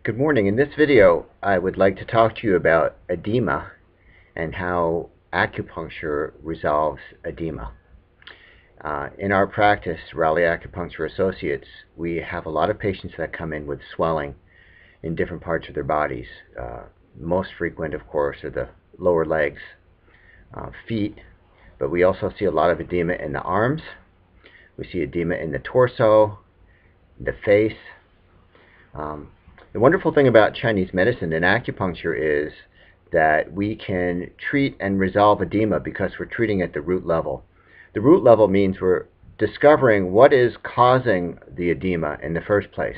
Good morning. In this video, I would like to talk to you about edema and how acupuncture resolves edema. In our practice, Raleigh Acupuncture Associates, we have a lot of patients that come in with swelling in different parts of their bodies. Most frequent, of course, are the lower legs, feet, but we also see a lot of edema in the arms. We see edema in the torso, the face. The wonderful thing about Chinese medicine and acupuncture is that we can treat and resolve edema because we're treating at the root level. The root level means we're discovering what is causing the edema in the first place.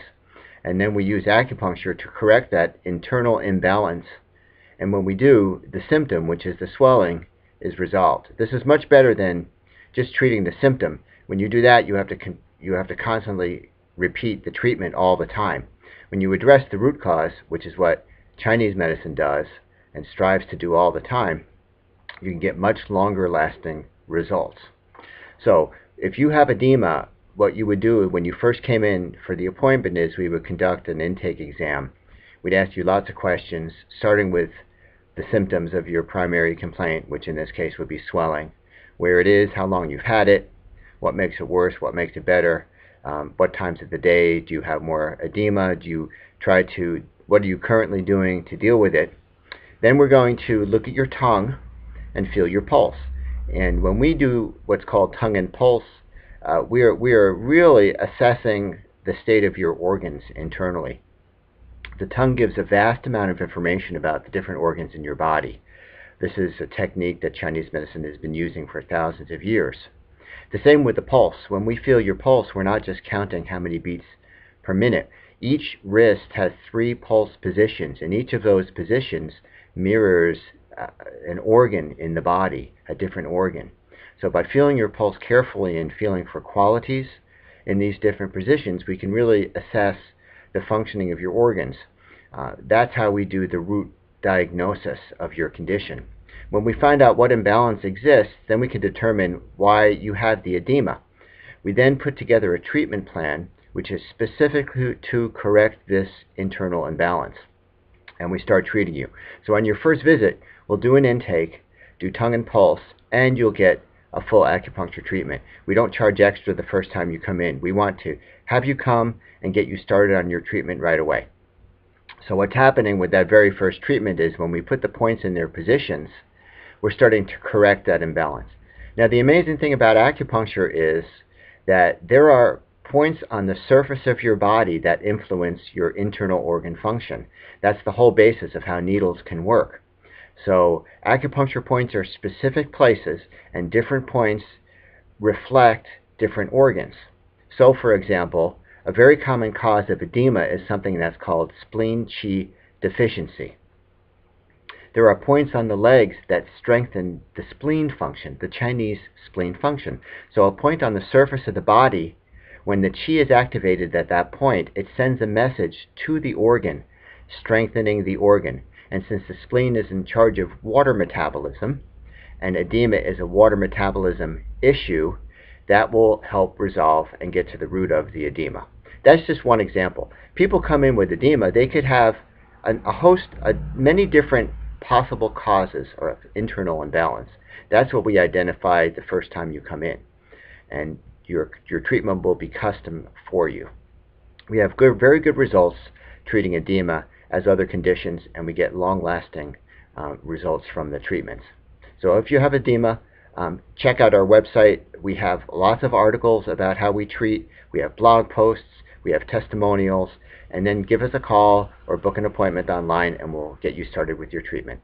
And then we use acupuncture to correct that internal imbalance. And when we do, the symptom, which is the swelling, is resolved. This is much better than just treating the symptom. When you do that, you have to constantly repeat the treatment all the time. When you address the root cause, which is what Chinese medicine does and strives to do all the time, you can get much longer lasting results. So if you have edema, what you would do when you first came in for the appointment is we would conduct an intake exam. We'd ask you lots of questions, starting with the symptoms of your primary complaint, which in this case would be swelling, where it is, how long you've had it, what makes it worse, what makes it better, what times of the day do you have more edema, what are you currently doing to deal with it. Then we're going to look at your tongue and feel your pulse. And when we do what's called tongue and pulse, we are really assessing the state of your organs internally. The tongue gives a vast amount of information about the different organs in your body. This is a technique that Chinese medicine has been using for thousands of years. The same with the pulse. When we feel your pulse, we're not just counting how many beats per minute. Each wrist has 3 pulse positions, and each of those positions mirrors an organ in the body, a different organ. So by feeling your pulse carefully and feeling for qualities in these different positions, we can really assess the functioning of your organs. That's how we do the root diagnosis of your condition. When we find out what imbalance exists, then we can determine why you have the edema. We then put together a treatment plan which is specific to correct this internal imbalance. And we start treating you. So on your first visit, we'll do an intake, do tongue and pulse, and you'll get a full acupuncture treatment. We don't charge extra the first time you come in. We want to have you come and get you started on your treatment right away. So what's happening with that very first treatment is when we put the points in their positions, we're starting to correct that imbalance. Now, the amazing thing about acupuncture is that there are points on the surface of your body that influence your internal organ function. That's the whole basis of how needles can work. So acupuncture points are specific places, and different points reflect different organs. So, for example, a very common cause of edema is something that's called Spleen Qi deficiency. There are points on the legs that strengthen the spleen function, the Chinese spleen function. So a point on the surface of the body, when the qi is activated at that point, it sends a message to the organ, strengthening the organ. And since the spleen is in charge of water metabolism, and edema is a water metabolism issue, that will help resolve and get to the root of the edema. That's just one example. People come in with edema, they could have many different possible causes of internal imbalance. That's what we identify the first time you come in, and your treatment will be custom for you. We have very good results treating edema as other conditions, and we get long-lasting results from the treatments. So if you have edema, check out our website. We have lots of articles about how we treat. We have blog posts, we have testimonials, and then give us a call or book an appointment online and we'll get you started with your treatment.